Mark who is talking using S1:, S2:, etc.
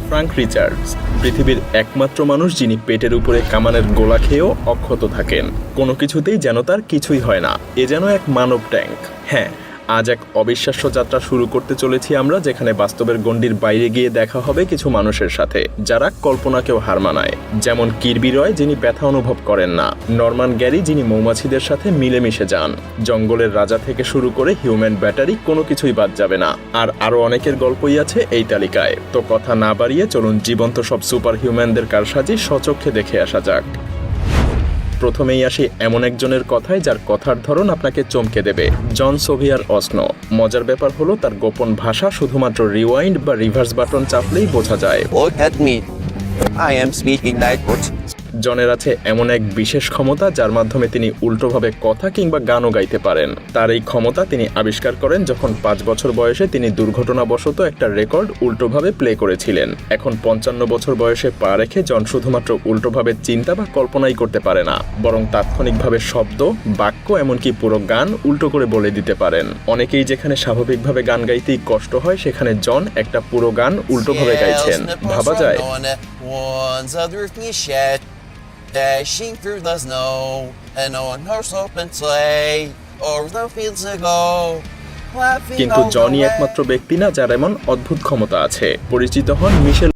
S1: Frank Richards পৃথিবীর একমাত্র মানুষ যিনি পেটের উপরে কামানের গোলা খেয়েও অক্ষত থাকেন। কোনো কিছুতেই যেন তার কিছুই হয় না। এ যেন এক মানব ট্যাঙ্ক। হ্যাঁ, আজ এক অবিশ্বাস্য যাত্রা শুরু করতে চলেছি আমরা, যেখানে বাস্তবের গণ্ডির বাইরে গিয়ে দেখা হবে কিছু মানুষের সাথে যারা কল্পনাকেও হার মানায়। যেমন কির্বি রয়, যিনি ব্যথা অনুভব করেন না; নরমান গ্যারি, যিনি মৌমাছিদের সাথে মিলেমিশে যান; জঙ্গলের রাজা থেকে শুরু করে হিউম্যান ব্যাটারি, কোনো কিছুই বাদ যাবে না। আর আরও অনেকের গল্পই আছে এই তালিকায়। তো কথা না বাড়িয়ে চলুন জীবন্ত সব সুপার হিউম্যানদের কারসাজি স্বচক্ষে দেখে আসা যাক। প্রথমেই আসি এমন একজনের কথায় যার কথার ধরন আপনাকে চমকে দেবে, জন সোভিয়ার অসনো। মজার ব্যাপার হলো তার গোপন ভাষা শুধুমাত্র রিওয়াইন্ড বা রিভার্স বাটন চাপলেই বোঝা যায়।
S2: Look at me. I am speaking language.
S1: জনের আছে এমন এক বিশেষ ক্ষমতা যার মাধ্যমে তিনি উল্টোভাবে কথা কিংবা গানও গাইতে পারেন। তার এই ক্ষমতা তিনি আবিষ্কার করেন যখন 5 বছর বয়সে তিনি দুর্ঘটনাবশত একটা রেকর্ড উল্টোভাবে প্লে করেছিলেন। এখন 55 বছর বয়সে পা রেখে জন শুধুমাত্র উল্টোভাবে চিন্তা বা কল্পনাই করতে পারে না, বরং তাৎক্ষণিকভাবে শব্দ, বাক্য, এমনকি পুরো গান উল্টো করে বলে দিতে পারেন। অনেকেই যেখানে স্বাভাবিকভাবে গান গাইতেই কষ্ট হয়, সেখানে জন একটা পুরো গান উল্টোভাবে গাইছেন। ভাবা যায়।
S2: Dashing through the snow, and on horse open sleigh, o'er the fields to go.
S1: কিন্তু জনই একমাত্র ব্যক্তি না যার এমন অদ্ভুত ক্ষমতা আছে। পরিচিত হন মিশেল